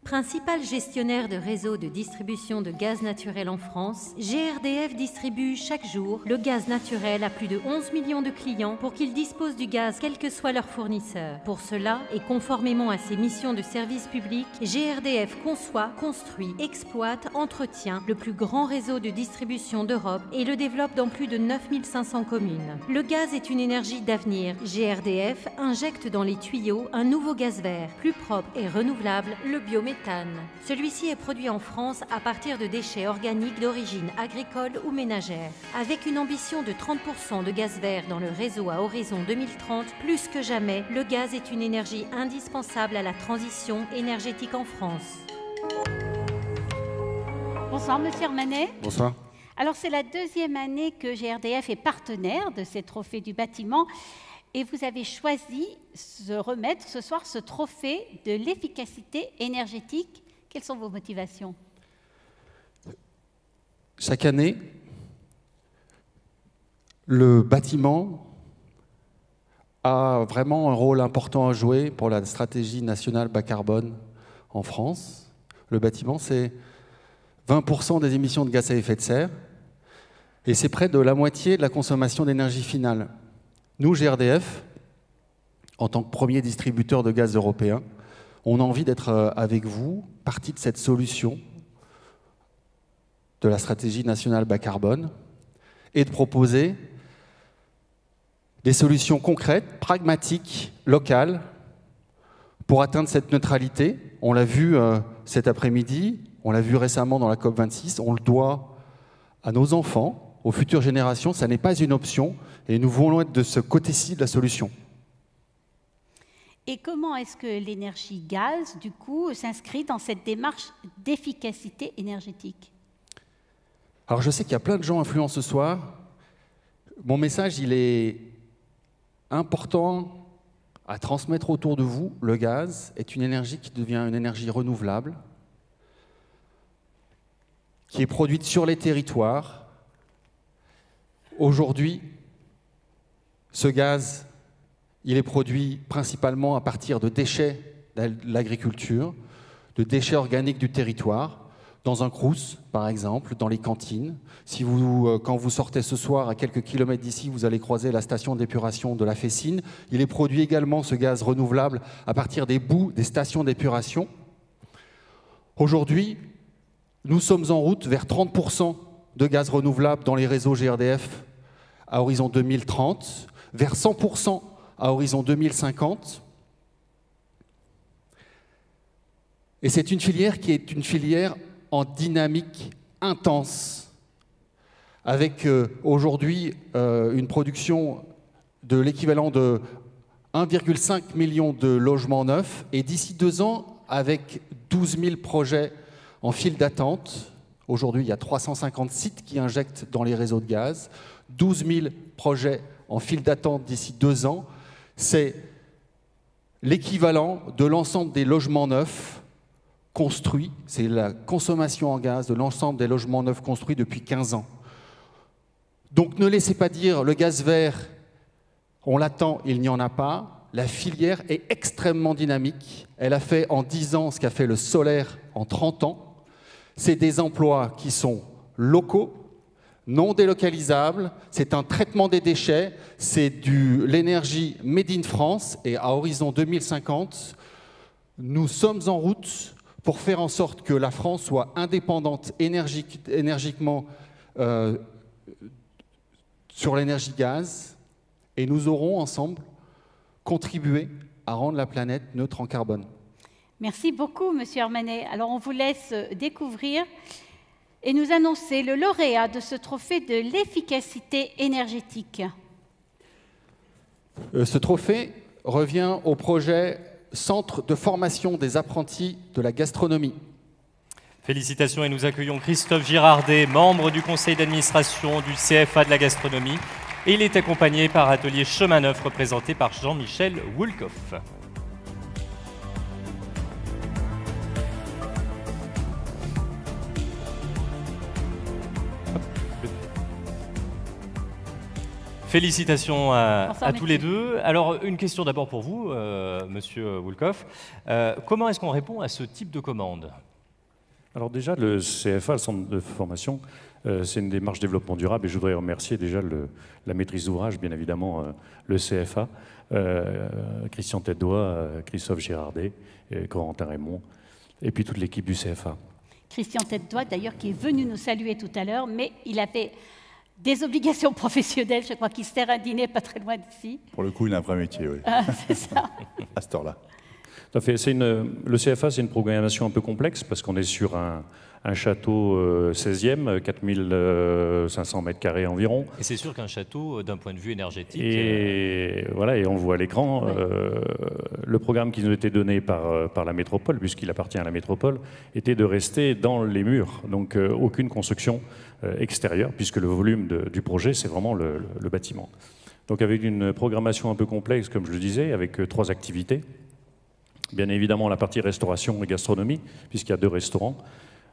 Principal gestionnaire de réseaux de distribution de gaz naturel en France, GRDF distribue chaque jour le gaz naturel à plus de 11 millions de clients pour qu'ils disposent du gaz quel que soit leur fournisseur. Pour cela, et conformément à ses missions de service public, GRDF conçoit, construit, exploite, entretient le plus grand réseau de distribution d'Europe et le développe dans plus de 9500 communes. Le gaz est une énergie d'avenir. GRDF injecte dans les tuyaux un nouveau gaz vert, plus propre et renouvelable, le biométhane. Celui-ci est produit en France à partir de déchets organiques d'origine agricole ou ménagère. Avec une ambition de 30% de gaz vert dans le réseau à horizon 2030, plus que jamais, le gaz est une énergie indispensable à la transition énergétique en France. Bonsoir, monsieur Hermanet. Bonsoir. Alors, c'est la deuxième année que GRDF est partenaire de ces trophées du bâtiment. Et vous avez choisi de remettre ce soir ce trophée de l'efficacité énergétique. Quelles sont vos motivations? Chaque année, le bâtiment a vraiment un rôle important à jouer pour la stratégie nationale bas carbone en France. Le bâtiment, c'est 20% des émissions de gaz à effet de serre et c'est près de la moitié de la consommation d'énergie finale. Nous, GRDF, en tant que premier distributeur de gaz européen, on a envie d'être avec vous, partie de cette solution de la stratégie nationale bas carbone et de proposer des solutions concrètes, pragmatiques, locales pour atteindre cette neutralité. On l'a vu cet après-midi, on l'a vu récemment dans la COP26, on le doit à nos enfants, aux futures générations, ça n'est pas une option et nous voulons être de ce côté-ci de la solution. Et comment est-ce que l'énergie gaz, du coup, s'inscrit dans cette démarche d'efficacité énergétique? Alors je sais qu'il y a plein de gens influents ce soir. Mon message, il est important à transmettre autour de vous. Le gaz est une énergie qui devient une énergie renouvelable, qui est produite sur les territoires. Aujourd'hui, ce gaz, il est produit principalement à partir de déchets de l'agriculture, de déchets organiques du territoire, dans un crous, par exemple, dans les cantines. Si quand vous sortez ce soir à quelques kilomètres d'ici, vous allez croiser la station d'épuration de la Fessine. Il est produit également, ce gaz renouvelable, à partir des boues des stations d'épuration. Aujourd'hui, nous sommes en route vers 30% de gaz renouvelable dans les réseaux GRDF à horizon 2030, vers 100% à horizon 2050. Et c'est une filière qui est une filière en dynamique intense, avec aujourd'hui une production de l'équivalent de 1,5 million de logements neufs, et d'ici 2 ans, avec 12 000 projets en file d'attente. Aujourd'hui, il y a 350 sites qui injectent dans les réseaux de gaz, 12 000 projets en file d'attente d'ici 2 ans. C'est l'équivalent de l'ensemble des logements neufs construits, c'est la consommation en gaz de l'ensemble des logements neufs construits depuis 15 ans. Donc ne laissez pas dire le gaz vert, on l'attend, il n'y en a pas. La filière est extrêmement dynamique. Elle a fait en 10 ans ce qu'a fait le solaire en 30 ans. C'est des emplois qui sont locaux, non délocalisables, c'est un traitement des déchets, c'est de l'énergie made in France, et à horizon 2050, nous sommes en route pour faire en sorte que la France soit indépendante énergiquement sur l'énergie gaz, et nous aurons ensemble contribué à rendre la planète neutre en carbone. Merci beaucoup, monsieur Hermanet. Alors, on vous laisse découvrir et nous annoncer le lauréat de ce trophée de l'efficacité énergétique. Ce trophée revient au projet Centre de formation des apprentis de la gastronomie. Félicitations et nous accueillons Christophe Girardet, membre du conseil d'administration du CFA de la gastronomie. Et il est accompagné par Atelier Chemin Neuf, représenté par Jean-Michel Woolkoff. Félicitations à tous les deux. Alors, une question d'abord pour vous, Monsieur Woolcoff. Comment est-ce qu'on répond à ce type de commande? Alors déjà, le CFA, le centre de formation, c'est une démarche développement durable et je voudrais remercier déjà la maîtrise d'ouvrage, bien évidemment, le CFA, Christian Tête-Doigt, Christophe Girardet, Corentin Raymond, et puis toute l'équipe du CFA. Christian Tête-Doigt, d'ailleurs, qui est venu nous saluer tout à l'heure, mais il avait des obligations professionnelles, je crois qu'il se sert un dîner pas très loin d'ici. Pour le coup, il a un vrai métier, oui. Ah, c'est ça. À cette heure-là. Tout à fait. Le CFA, c'est une programmation un peu complexe parce qu'on est sur un château 16e, 4500 mètres carrés environ. Et c'est sûr qu'un château, d'un point de vue énergétique... Et voilà, et on le voit à l'écran, ouais. Le programme qui nous était donné par la métropole, puisqu'il appartient à la métropole, était de rester dans les murs, donc aucune construction extérieure, puisque le volume du projet, c'est vraiment le bâtiment. Donc avec une programmation un peu complexe, comme je le disais, avec 3 activités. Bien évidemment, la partie restauration et gastronomie, puisqu'il y a 2 restaurants,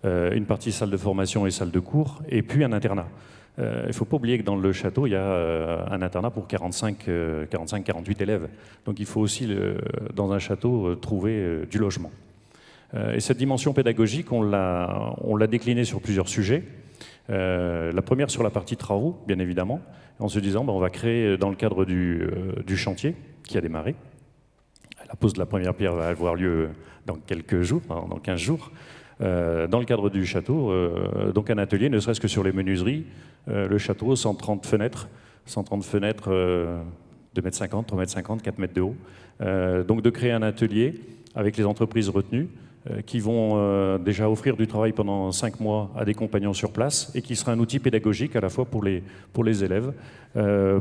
une partie salle de formation et salle de cours, et puis un internat. Il ne faut pas oublier que dans le château, il y a un internat pour 45-48 élèves. Donc il faut aussi, dans un château, trouver du logement. Et cette dimension pédagogique, on l'a déclinée sur plusieurs sujets. La première sur la partie travaux, bien évidemment, en se disant on va créer, dans le cadre du chantier qui a démarré, la pose de la première pierre va avoir lieu dans quelques jours, dans 15 jours, dans le cadre du château, donc un atelier, ne serait-ce que sur les menuiseries, le château, 130 fenêtres, 2,50 m, 3,50 m, 4 mètres de haut. Donc de créer un atelier avec les entreprises retenues qui vont déjà offrir du travail pendant 5 mois à des compagnons sur place et qui sera un outil pédagogique à la fois pour les élèves,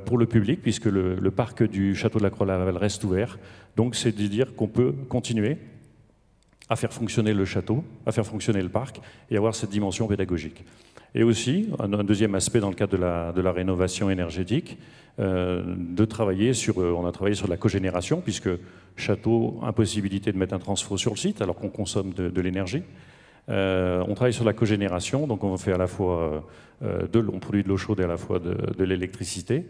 pour le public, puisque le parc du château de la Croix-la-Valle reste ouvert. Donc c'est de dire qu'on peut continuer à faire fonctionner le château, à faire fonctionner le parc et avoir cette dimension pédagogique. Et aussi, un deuxième aspect dans le cadre de la rénovation énergétique, de travailler on a travaillé sur la cogénération, puisque château, impossibilité de mettre un transfo sur le site alors qu'on consomme de l'énergie. On travaille sur la cogénération, donc on fait à la fois on produit de l'eau chaude et à la fois de l'électricité,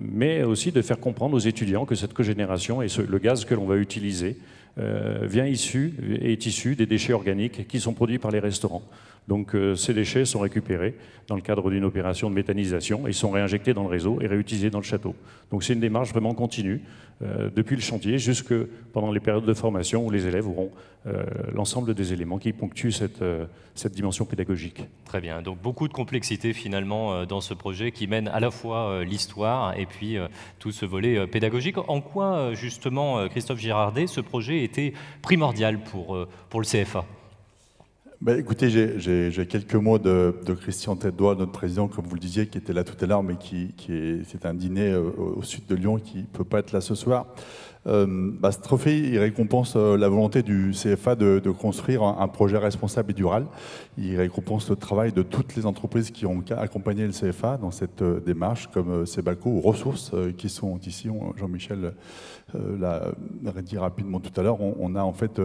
mais aussi de faire comprendre aux étudiants que cette cogénération et le gaz que l'on va utiliser est issu des déchets organiques qui sont produits par les restaurants. Donc ces déchets sont récupérés dans le cadre d'une opération de méthanisation et sont réinjectés dans le réseau et réutilisés dans le château. Donc c'est une démarche vraiment continue, depuis le chantier jusque pendant les périodes de formation où les élèves auront l'ensemble des éléments qui ponctuent cette dimension pédagogique. Très bien, donc beaucoup de complexité finalement dans ce projet qui mène à la fois l'histoire et puis tout ce volet pédagogique. En quoi justement, Christophe Girardet, ce projet était primordial pour le CFA? Écoutez, j'ai quelques mots de Christian Tête-Doigt, notre président, comme vous le disiez, qui était là tout à l'heure, mais c'est un dîner au sud de Lyon qui ne peut pas être là ce soir. Ce trophée, il récompense la volonté du CFA de construire un projet responsable et durable. Il récompense le travail de toutes les entreprises qui ont accompagné le CFA dans cette démarche, comme Sebaco ou Ressources, qui sont ici. Jean-Michel l'a dit rapidement tout à l'heure. On a en fait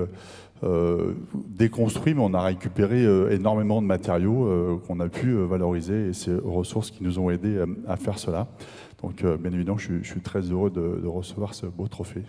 déconstruit, mais on a récupéré énormément de matériaux qu'on a pu valoriser, et c'est Ressources qui nous ont aidés à faire cela. Donc, bien évidemment, je suis très heureux de recevoir ce beau trophée.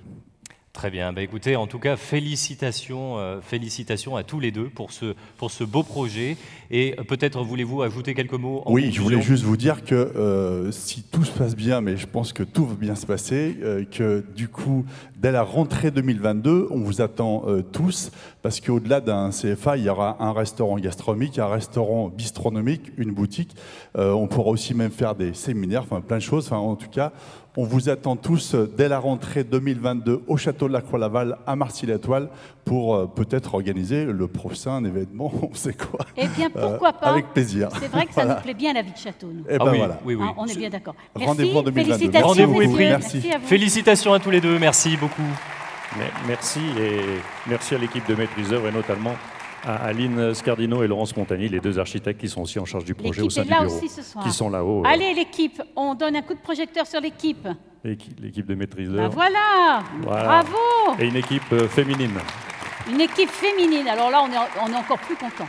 Très bien. Écoutez, en tout cas, félicitations à tous les deux pour ce beau projet. Et peut-être voulez-vous ajouter quelques mots en conclusion ? Je voulais juste vous dire que si tout se passe bien, mais je pense que tout va bien se passer, que du coup, dès la rentrée 2022, on vous attend tous, parce qu'au-delà d'un CFA, il y aura un restaurant gastronomique, un restaurant bistronomique, une boutique. On pourra aussi même faire des séminaires, enfin plein de choses. Enfin, en tout cas, on vous attend tous dès la rentrée 2022 au château de la Croix-la-Valle à Marcy-l'Étoile pour peut-être organiser le prochain événement, on sait quoi. Eh bien, pourquoi pas. Avec plaisir. C'est vrai que ça nous plaît bien la vie de château, nous. Et oui, voilà. Oui. On est bien d'accord. Rendez-vous en 2022. Félicitations. Rendez-vous est pris. Merci. Félicitations à tous les deux. Merci beaucoup. Merci, et merci à l'équipe de maîtrise d'œuvre et notamment à Aline Scardino et Laurence Montagny, les deux architectes qui sont aussi en charge du projet au sein du bureau. L'équipe est là aussi ce soir. Qui sont là-haut. Allez l'équipe, on donne un coup de projecteur sur l'équipe. L'équipe de maîtrise d'œuvre. Voilà, bravo. Et une équipe féminine. Une équipe féminine, alors là on est encore plus content.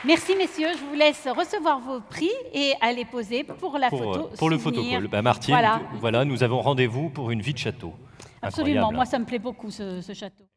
Merci messieurs, je vous laisse recevoir vos prix et aller poser pour la photo. Pour le souvenir. photocall. Bah, Martine, voilà, nous avons rendez-vous pour une vie de château. Absolument, Incroyable. moi ça me plaît beaucoup ce château.